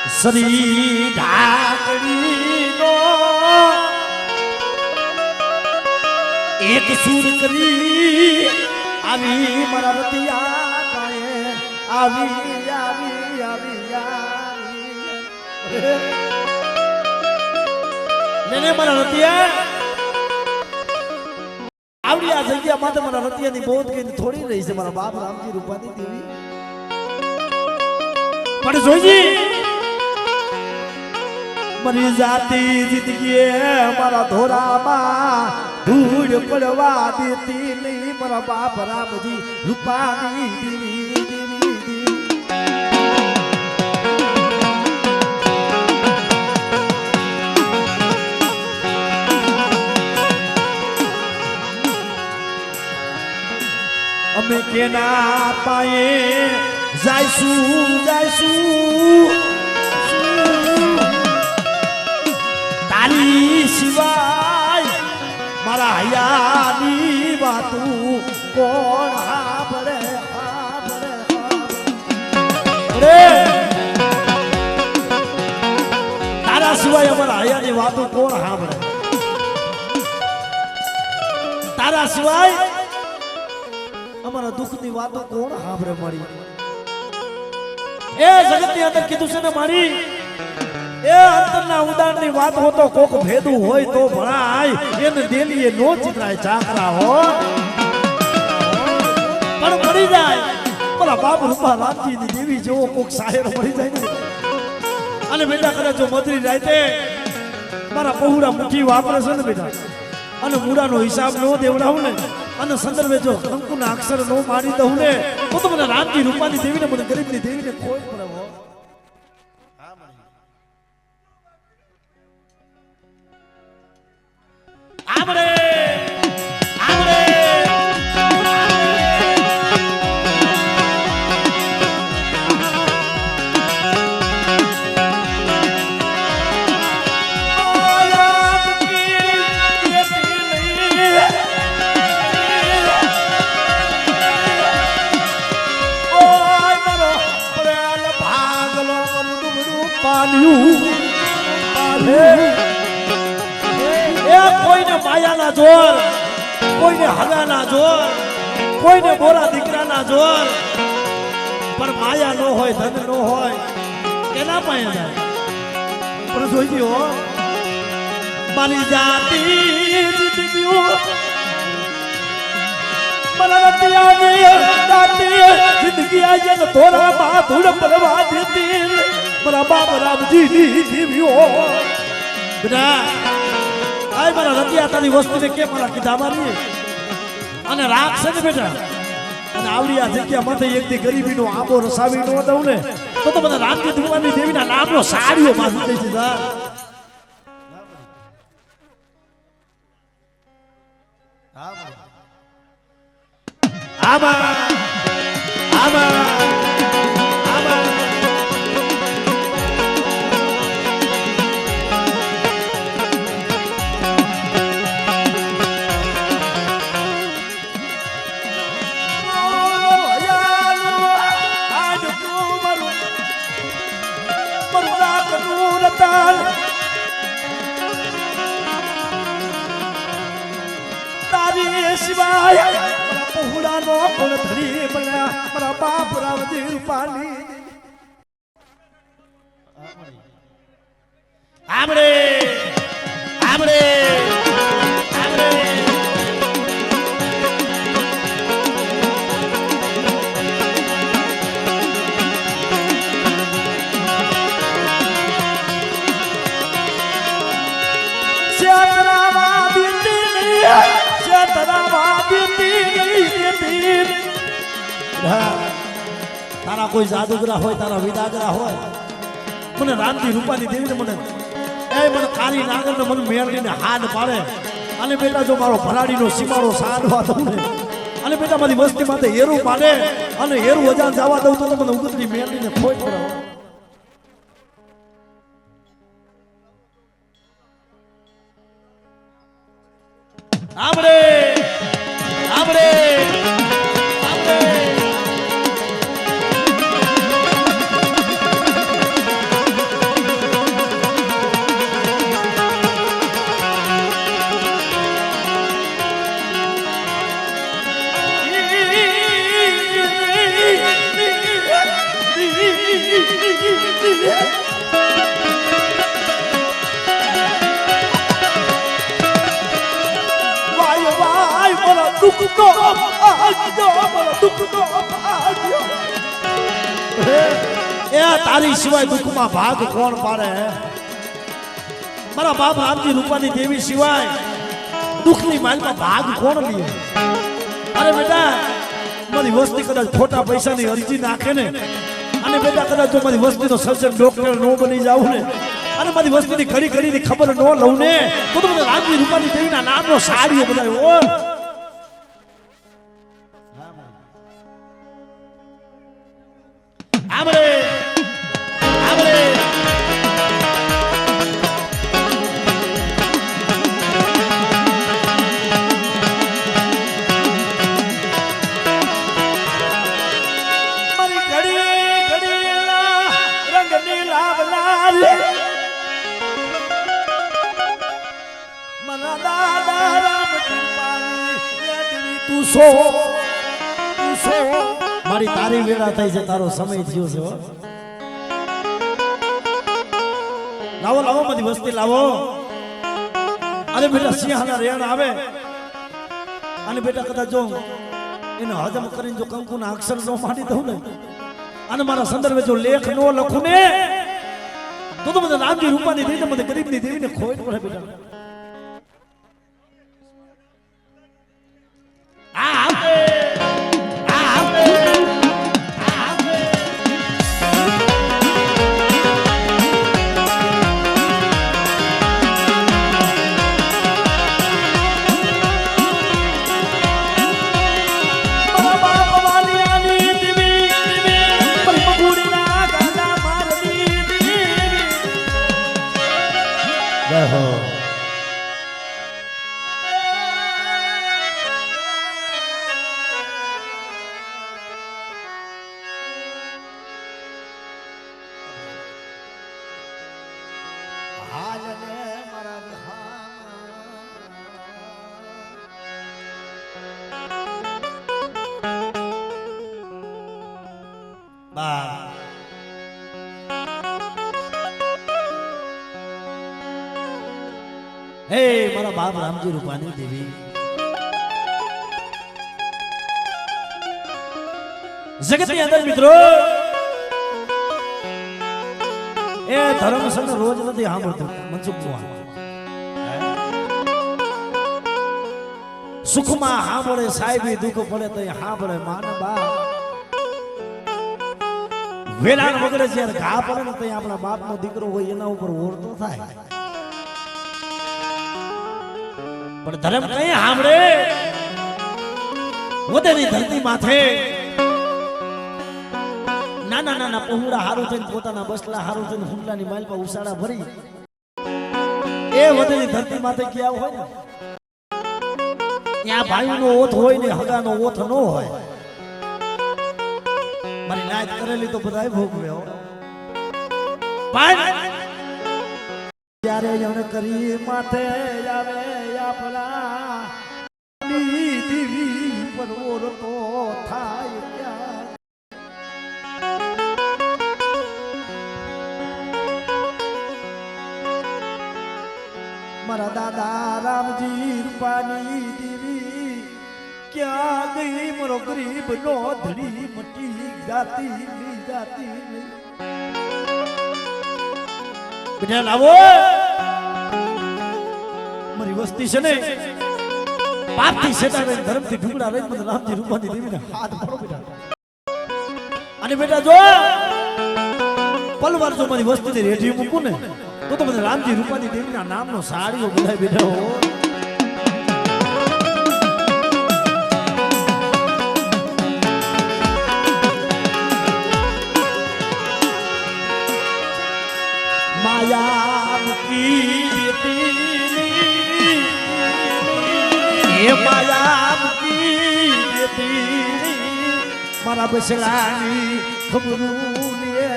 શ્રી ઢાકડીનો એક સુર કરી આવી મારા રતિયા કાએ આવી આવી આવી આવી ને મારા રતિયા આવડી આ જગ્યા માટે મારા રતિયાની બહુ કઈ થોડી રહી છે મારા બાપ રામજી રૂપાની દેવી પણ જોઈજી મરી જાતી જિંદગી મારા ધોરામાં ધૂળ પડવા દેતી નહીં મારા બાપ રામજી રૂપાની દેવી અમે કેના પાયે જાઈશું જાઈશું તારી સિવાય મારા હૈયાની વાતું કોણ હાંભળે હાંભળે તારા સિવાય અમારા હૈયાની વાતું કોણ હાંભળે તારા સિવાય અમારા દુઃખની વાતો કોણ હાંભળે મળી એ જગતની અંદર કીધું છે ને મારી એ અંતરના ઉદારની વાત હો તો કોક ભેદું હોય તો ભણાય એને દેલીએ નો ચિતરાય ચાકરા હો પણ મળી જાય બોલા બાપ રૂપા રામજીની દેવી જેવો કોક સાહેર મળી જાય ને અને બેટા કરે જો મધરી રાતે મારા પહુડા મુઠ્ઠી વાપરે છે ને બેટા અને મૂડાનો હિસાબ નો દેવડાવું ને અને સંદર્ભે જો કંકુના અક્ષર નો મારી દઉં ને તો મને રામજી રૂપાની દેવીને મને ગરીબની દેવીને ખોટ પડે હો આમરે આમરે કોઈને માયાના જોર કોઈને હગાના જોર કોઈને બોરા દીકરાના જોર પણ માયા નો હોય ધન નો હોય કેના પાસે જાય પણ જોઈ હો મારી જાતી જીતીઓ મરણતિયાની દાતી જિંદગી આજે ને થોડા માં ધૂળ પડવા દેતી મારા બાપ રામજી જીવ્યો બેટા આય મારા રતિયા તારી વસ્તુને કે મારા કીધા મારી અને રાખશે ને બેટા અને આવડી આ જગ્યા માથે એક દી ગરીબીનો આંબો રસાવી ન દઉં ને તો બધા રામજી ધુમાની દેવીના નામનો સાડીઓ બાંધી દઈ છે આમાં આમાં તારી સિવાય પહોળા નો કોણ ધરી બન્યા મારા બાપ રામજી રૂપાની આમળે આમળે તારા કોઈ જાદુગરા હોય તારા વિદાગરા હોય મને રામજી રૂપાની દેવીને મને કાળી નાગર ને મને મેળવીને હાથ પાડે અને બેટા જો મારો ભરાડીનો સીમાડો સાધવા દઉં ને અને બેટા મારી વસ્તી માટે હેરું પાડે અને હેરું અજાન જવા દઉં તો મને ઉગતની મેળવીને ખોટ પડે આપણે આપણે આપણે એ તારી સિવાય દુઃખમાં ભાગ કોણ પાડે મારા બાપ રામજી રૂપાની દેવી સિવાય દુઃખની માલમાં ભાગ કોણ લે અરે બેટા મારી વસ્તી કદાચ ખોટા પૈસાની અરજી નાખે ને અને બેટા કદાચ જો મારી વસ્તીનો સર્જન ડોક્ટર નો બની જાવ ને અને મારી વસ્તીની ઘડી ઘડીની ખબર ન લઉં ને તો બધા રામજી રૂપાની દેવીના નામનો સાડીઓ બધા ઓ આમરે આમરે મારી ઘડી ઘડીના રંગની લાવલાલ મના દાદા રામ કૃપાની તું સો મારી તારી વેળા થઈ છે તારો સમય થયો છે લાવો લાવો બધી વસ્તી લાવો અરે બેટા સિંહના રેણ આવે અને બેટા કદાચ જો એને હજમ કરીને જો કંકુના અક્ષર જો માંડી દઉં ને અને મારા સંદર્ભે જો લેખ નો લખું ને તો મને રામજી રૂપાની દેવીને મને ગરીબની દેવીને ખોઈ પડે બેટા હે મારા બાપ રામજી રૂપાની દેવી જગતની અંદર મિત્રો એ ધર્મ સન રોજ નથી સાંભળતો મનસુખ સુખમાં સાંભળે સાહેબી દુઃખ પડે તો સાંભળે માન બા વેલાણ વગરે જ્યારે ઘા પડે ને તો આપણા બાપનો દીકરો હોય એના ઉપર ઓરતો થાય પણ ધર્મ કઈ સાંભળે પોતાની ધરતી માથે નાના નાના પહોળા હારું થઈને પોતાના બસલા હારું થઈને હુંડલાની માલ પર ઉસાડા ભરી એ વધેની ધરતી માથે ક્યાં હોય ને ત્યાં ભાઈનો ઓથ હોય ને હગાનો ઓથ ન હોય મારી નાયત કરેલી તો બધાય ભોગવ્યો પણ ત્યારે જણ કરી માથે આવે આપણા દીવી પર ઓરતો થાય ક્યાં મારા દાદા રામજી રૂપાની દેવી ક્યાં ગઈ મારો ગરીબ નો ધડી મટી જાતી બેટા લાવો મારી વસ્તી છે ને પાપથી સેટાવે ધર્મથી ઢુકડા રહી મને રામજી રૂપાની દેવીને હાથ પડો બેટા અને બેટા જો પલવાર જો મારી વસ્તીને રેઢી મૂકું ને તો મને રામજી રૂપાની દેવીના નામનો સાડીઓ બધાય બેઠા હો માયા કી તેરી એ માયા કી તેરી મારા બસલાની ખબરું લે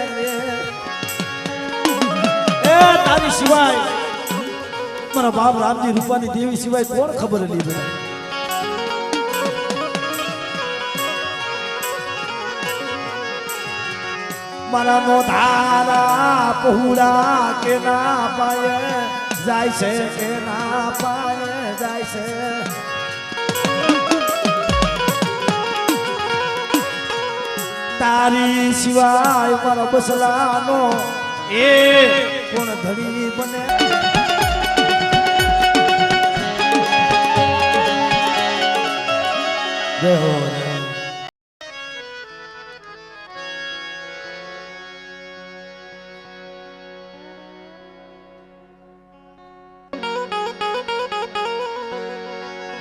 તારી સિવાય મારા બાપ રામજી રૂપાની દેવી સિવાય કોણ ખબર લીધું મારા નો ધારા પહોળા કે ના પાય જાય છે કે ના પાય જાય છે તારી સિવાય મારા બસલાનો એ કોણ ધણી બને જય હો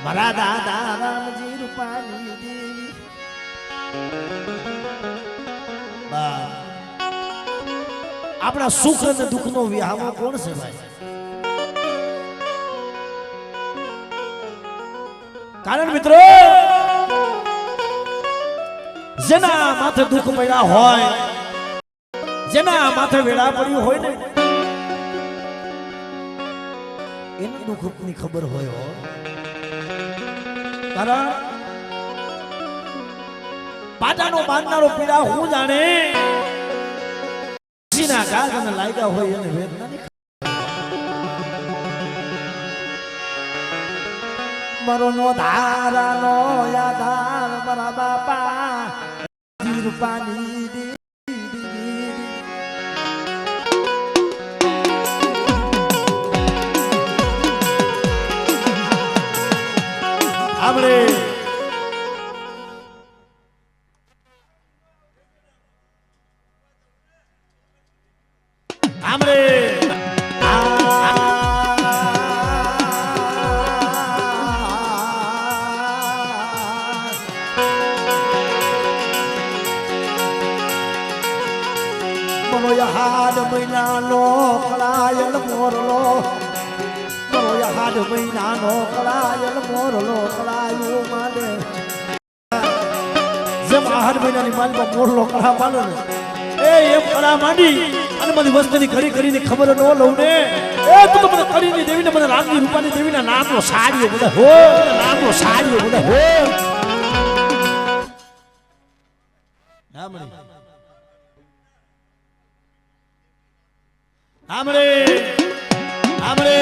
મારા દાદા રામજી રૂપાની દેવી આપણા સુખ અને દુઃખ નો વિહામો કોણ છે ભાઈ? કારણ મિત્રો જેના માથે દુઃખ પડ્યા હોય, જેના માથે વેળા પડ્યું હોય ને એને દુઃખ ની ખબર હોય હો. કારણ પાટાનો બાંધનારો પીડા હું જાણે ના ગાગ અને લાગ્યા હોય એને વેદના ની મારો નો ધારા નો યાદાર મારા બાપા રૂપાની આપણે હાડ મહિનાનો કળાયલ મોરલો હાડ મહિનાનો કળાયલ મોરલો કળાયો માને જેમ હાડ મહિનાની માલમાં મોરલો કળા માનો ને એમ કળા માંડી અને બધી વસ્તુની ઘડી કરીને ખબર ન લઉં ને એ તું તો મને કરીને દેવીને મને રામજી રૂપાની દેવીના નામનો સાડીઓ બધા હો નામનો સાડીઓ બધા હો આમરે આમરે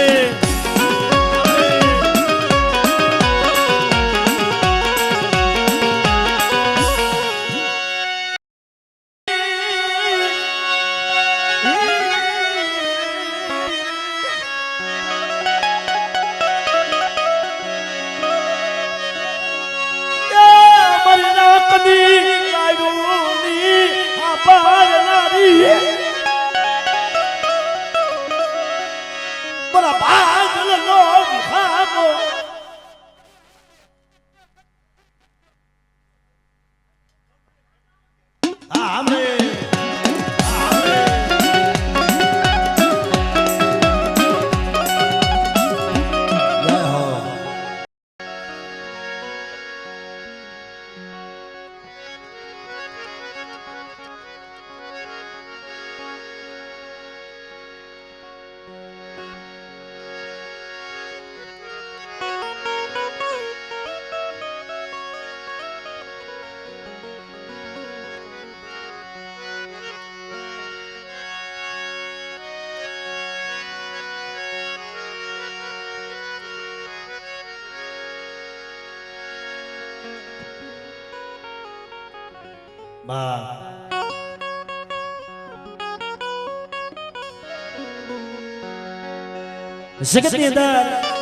જગતની અંદર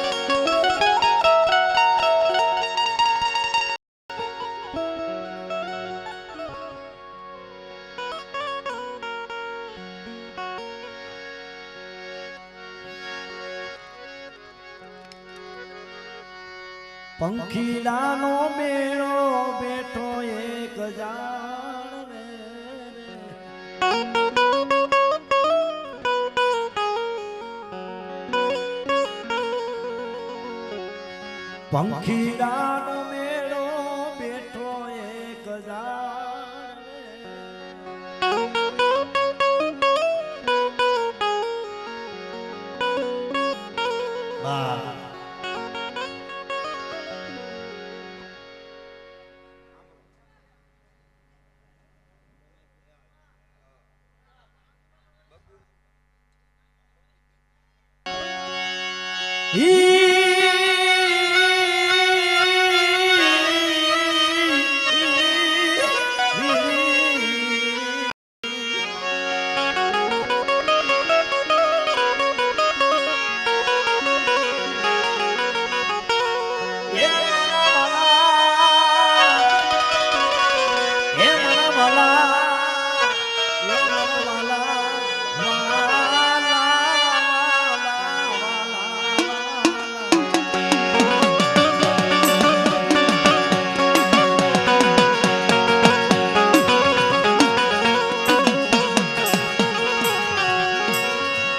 પંખીડાનો મેળો બેઠો એક જાણ રે પંખીડાનો મેળો બેઠો એક જાણ રે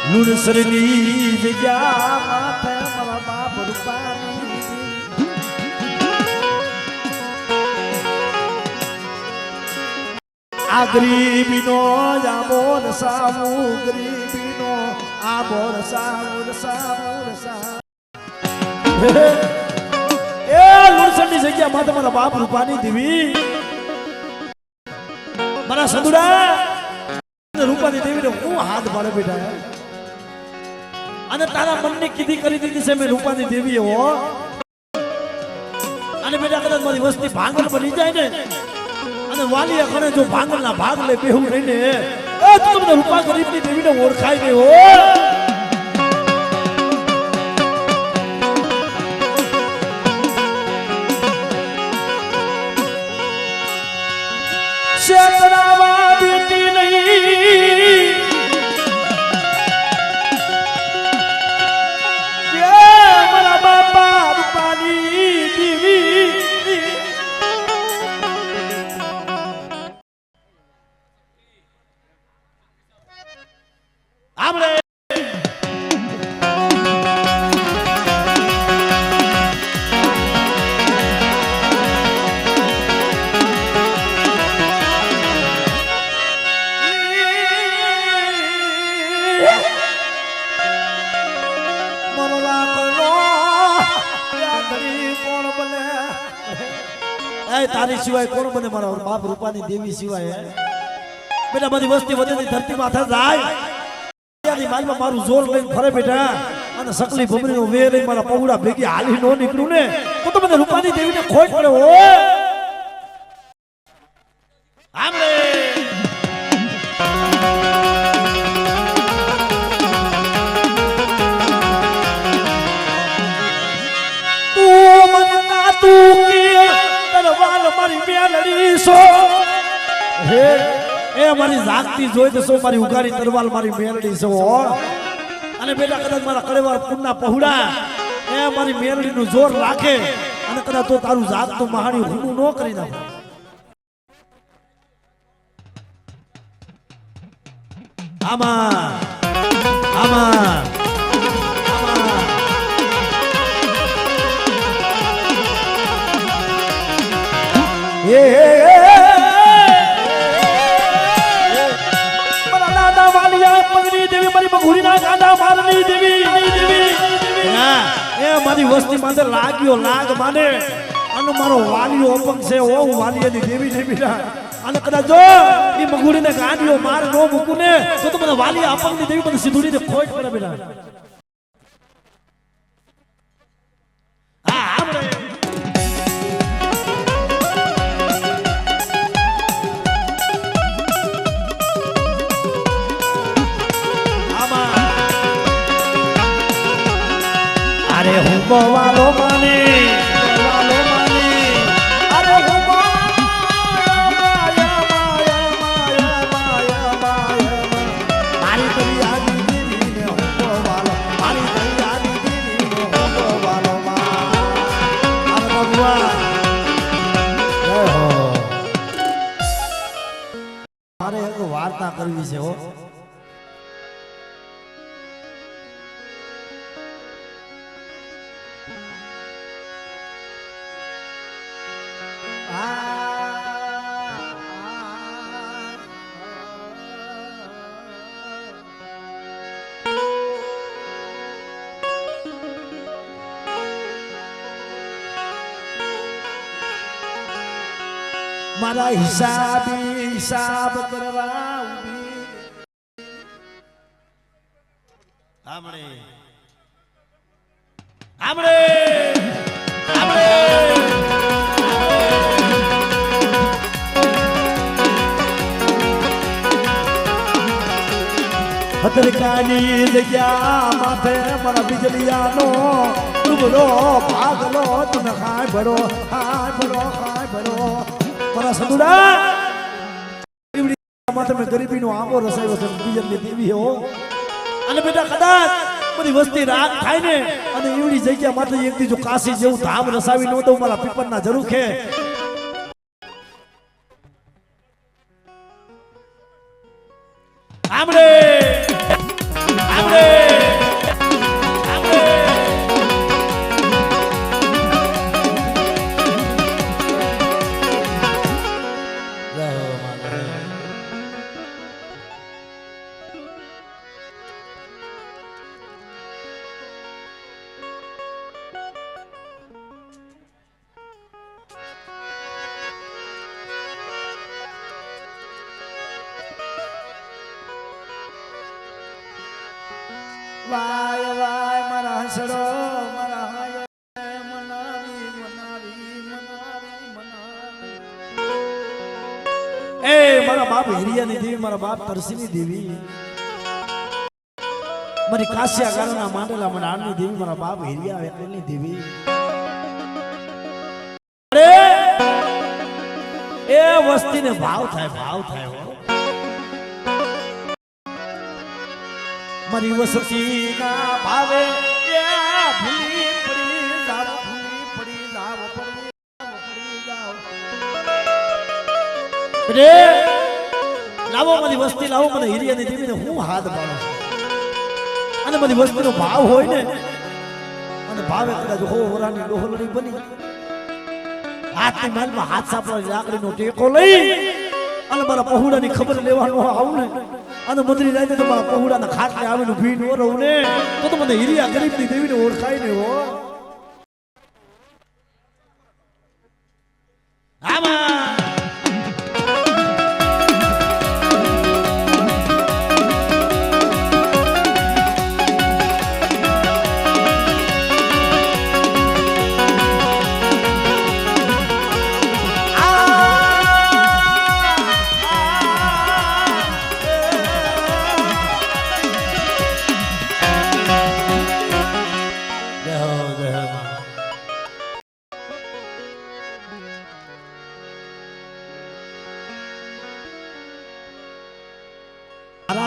લુણસરની જગ્યા માથે મારા બાપ રૂપાની આ ગરીબીનો આબો રસાવો ગરીબીનો આબો રસાવો એ લુણસરની જગ્યા માથે મારા બાપ રૂપાની દેવી મારા સદુડા રૂપાની દેવીને હું હાથ પાડે બેઠા અને તારા મનની કીધી કરી દીધી છે મેં રૂપાની દેવી હો અને બેટા કદાચ મારી વસ્તી ભાંગલ બની જાય ને અને વાલી અખણે જો ભાંગલના ભાગ લે બેહું રહીને એ તમને રૂપા ગરીબની દેવીને ઓળખાય નહીં હો શેતરાવા બેટી નહીં મારા બાપા રૂપાની દેવી આપણે તારી સિવાય કોણ બને મારા બાપ રૂપાની દેવી સિવાય બેટા બધી વસ્તી વધેની ધરતી માથે જાય માલમાં મારું જોર લઈને ફરે બેટા અને સકલી ભમરીનો વેર લઈને મારા પૌડા ભેગી હાલી નો નીકળું ને તો મને રૂપાની દેવીને ખોટ પડે હો આમરે તું મનના તું કે તરવાલ મારી મેલડી સો હે એ મારી જાગતી જોઈ તો સો મારી ઉગારી તરવાલ મારી મેલડી સો અને બેટા કદાચ મારા કળેવાર પુનના પહોળા એ મારી મેલડીનું જોર રાખે અને કદાચ તો તારું જાગતું મહાણી હુનું ન કરી નાખે આમાં આમાં મારી વસ્તી માટે લાગ્યો લાગ માને અને મારો વાલીઓ અપંગ છે ઓ વાલીની દેવી ને બીજા અને કદાચ જો એ મગુડીને ગાડીઓ માર નો મૂકું ને તો મને વાલી અપંગ ની દેવી મને સીધુડીને ખોટ પડે બેટા હા આપણે અરે હું બોવાલો માની અરે હું મારી દરિયાની દેવીને હું બોવાલો મારી દરિયાની દેવીને હું બોવાલો અરે ભગવાન મારે એક વાર્તા કરવી છે હો મારા હિસાબ કરવા ઉભી આમણે આમણે આમણે હતરકાની જગ્યા માથે મારા બીજલિયાનો ડૂબલો ભાગલો તમે ખાય ભરો મારા સદુડા માથે મેં ગરીબીનો આંબો રસાયો છે બીજલની દેવી હો અને બેટા કદાચ બધી વસ્તી રાગ થાય ને અને એવડી જગ્યા માથે એક દી જો કાશી જેવું ધામ રસાવી ન દઉં મારા પીપરના જરૂર છે આમરે આમરે વાય વાય મારા હસડો મારા હાય મનાવી મનાવી મનાવી મનાવી એ મારા બાપ હિરિયાની દેવી મારા બાપ તરસીની દેવી મારી કાશિયા ગાળાના માંડેલા મનાળની દેવી મારા બાપ હિરિયા વેકલની દેવી એ વસ્તીને ભાવ થાય હો મારી વસ્તીના ભાવે એ ભૂલી પડી જાવ રે લાવો મારી વસ્તી લાવો મને હિરિયાની દેવીને હું હાથ પાડું અને બધી વસ્તુનો ભાવ હોય ને અને ભાવે કદાચ હો હોરાની ડોહલડી બની હાથની માલમાં હાથ સાપડા લાકડીનો ટેકો લઈ અને મારા પહોળાની ખબર લેવાનો આવું ને અને મંદિર જાય તો મારા પહોળાના ખાટલે આવીને ભી નો રહું ને તો મને હિરિયા ગરીબની દેવીને ઓળખાય ને હો આમાં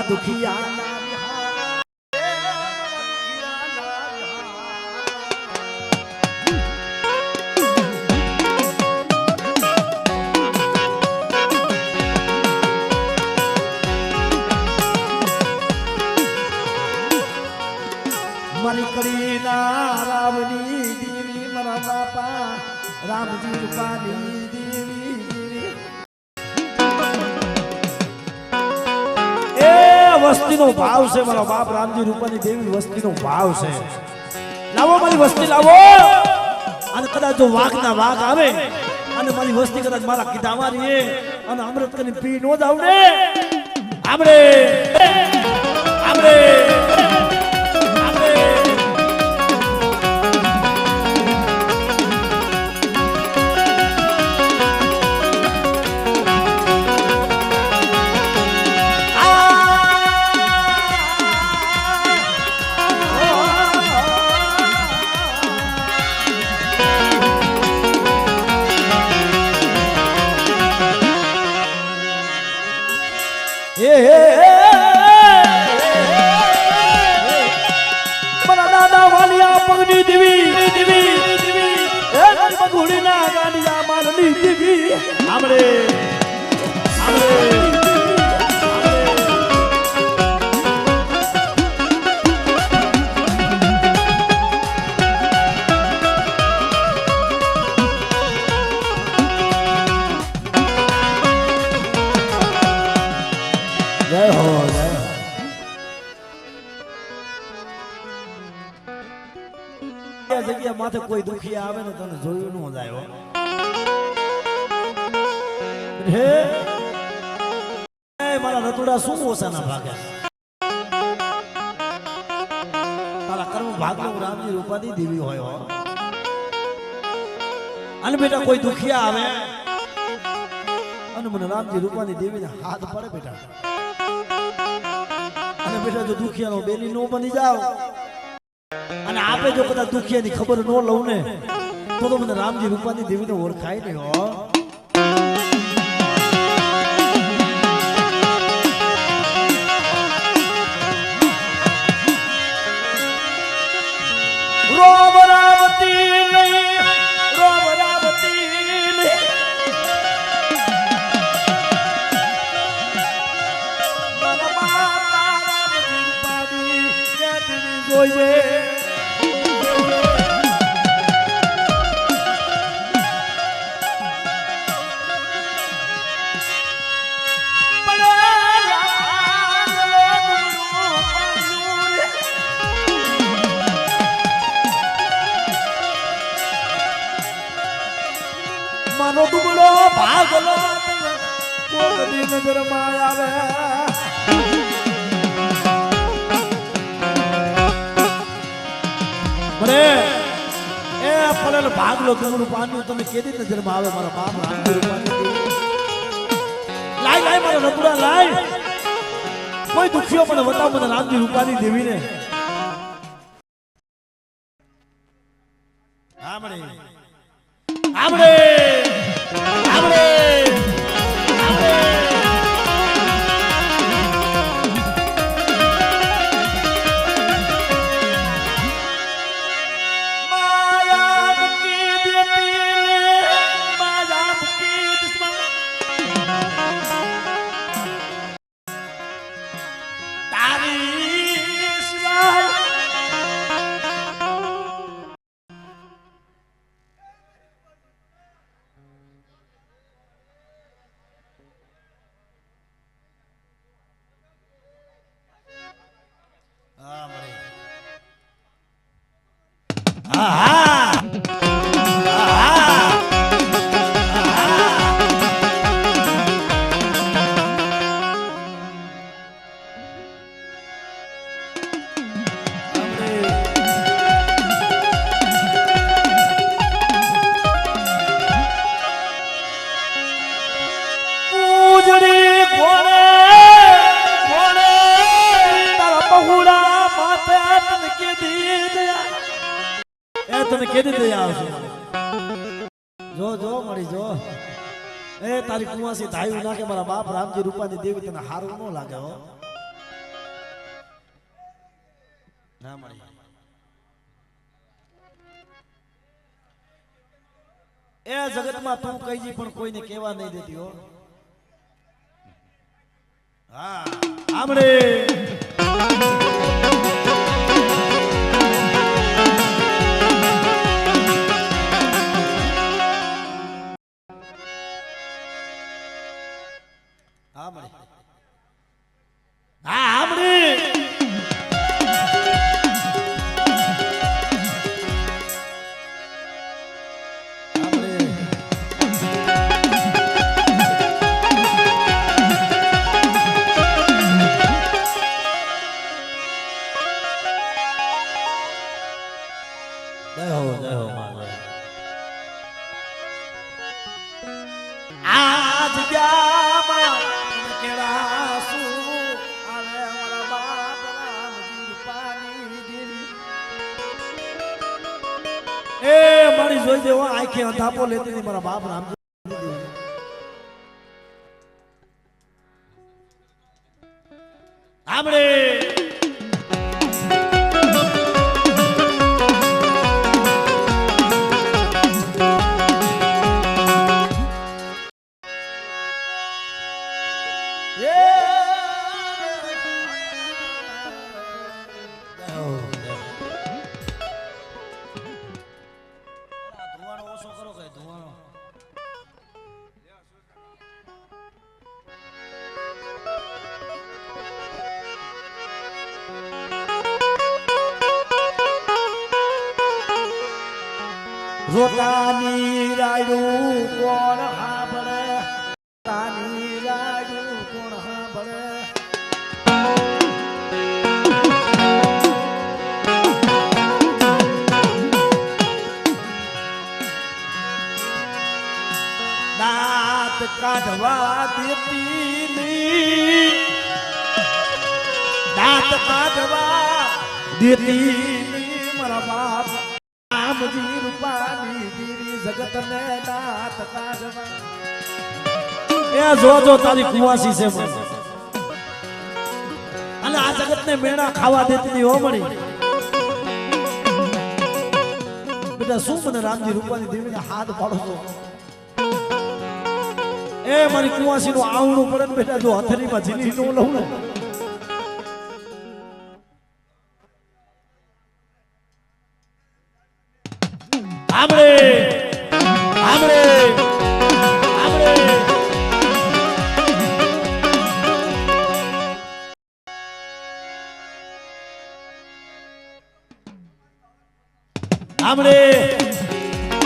દુખિયા મારી કડી ના રામની દેવી મારા બાપા રામજી રૂપાની દેવી વસ્તીનો ભાવ છે મારા બાપ રામજી રૂપાની દેવી વસ્તીનો ભાવ છે લાવો મારી વસ્તી લાવો અને કદાચ જો વાઘના વાઘ આવે અને મારી વસ્તી કદાચ મારા કીધા મારી અને અમૃત કરીને પી નો જાવ ને આપણે આપણે મારા દાદા વાલિયા પગની દેવી ઘોડીના ગાડિયા મારની દેવી આપણે જય હો જગ્યા માથે કોઈ દુખી આવે ને તને જોયું ન જાય હે મારા રતુડા શું ઓછાના ભાગે તારા કર્મ ભાગનો રામજી રૂપાની દેવી હોય અને બેટા કોઈ દુખિયા આવે અને મને રામજી રૂપાની દેવીને હાથ પડે બેટા અને બેટા જો દુખિયાનો બેલી નો બની જાવ અને આપે જો કદાચ દુખિયાની ખબર ન લઉં ને તો મને રામજી રૂપાની દેવીને ઓળખાય ને હો મારો દુબળો ભાગલો કોકની નજરમાં આવે અરે એ પડેલો ભાગલો તમારું પાણી તમે કેદી નજરમાં આવે મારા બાપ રામજી રૂપાણી લાય લાય મારા રઘુડા લાય કોઈ દુખિયો મને બતાવ મને રામજી રૂપાણી દેવીને આમણે આમણે આમણે તને કેદી દે આવશે જો જો મળી જો એ તારી કુવાસી ધાયું ના કે મારા બાપ રામજી રૂપાની દેવી તને હારું ન લાગે હો ના મળી એ જગતમાં તું કહીજી પણ કોઈને કહેવા નહીં દેતી હો હા આમણે જોઈ દેવો આંખે અંધાપો લેતી હતી મારા બાપ રામજી આમણે રોટાની રાયડું કોણ હાંભળે તાની રાયડું કોણ હાંભળે દાંત કાઢવા દેતી ની દાંત કાઢવા દેતી ની મારા બાપ રામજી રૂપાની દેવી જગત ને દાંત કાઢવા એ જો જો તારી કુવાસી છે મને અને આ જગત ને મેણા ખાવા દેતી ની હો મળી બેટા શું મને રામજી રૂપાની દેવી ને હાથ પાડો છો એ મારી કુવાસી નું આવણું પડે ને બેટા જો હથેળીમાં ઝીલી નો લઉં ને આમરે આમરે આમરે આમરે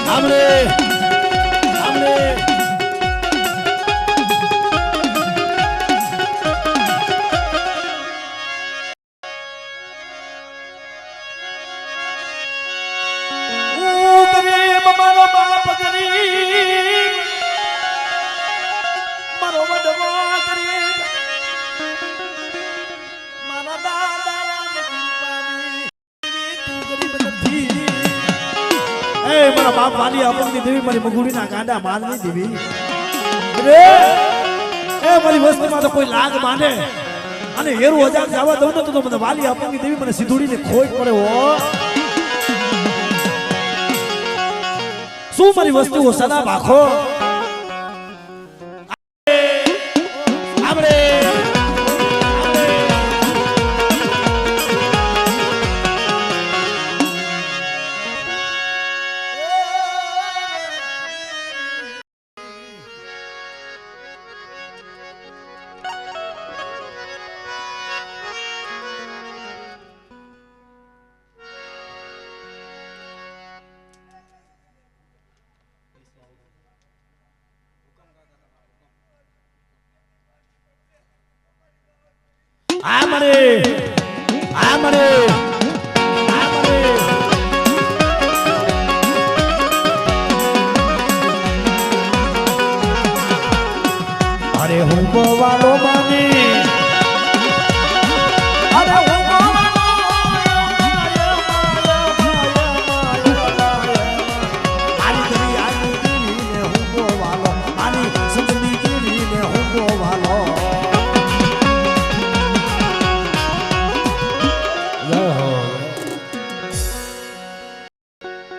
આમરે આમરે ગરીબ મારો વડવા ગરીબ મારા દાદા રામ તું ગરીબ નથી એ મારા બાપ વાલી આપણની દેવી મારી મગુડીના ગાંડા મારની દેવી રે એ મારી વસ્તીમાં તો કોઈ લાગ માંડે અને હેરું હજાર જવા દઉં ને તો મને વાલી આપણની દેવી મને સીધુડીને ખોટ પડે હો શું મારી વસ્તુઓ સદા બાખો અરે હું ગોવાળો માની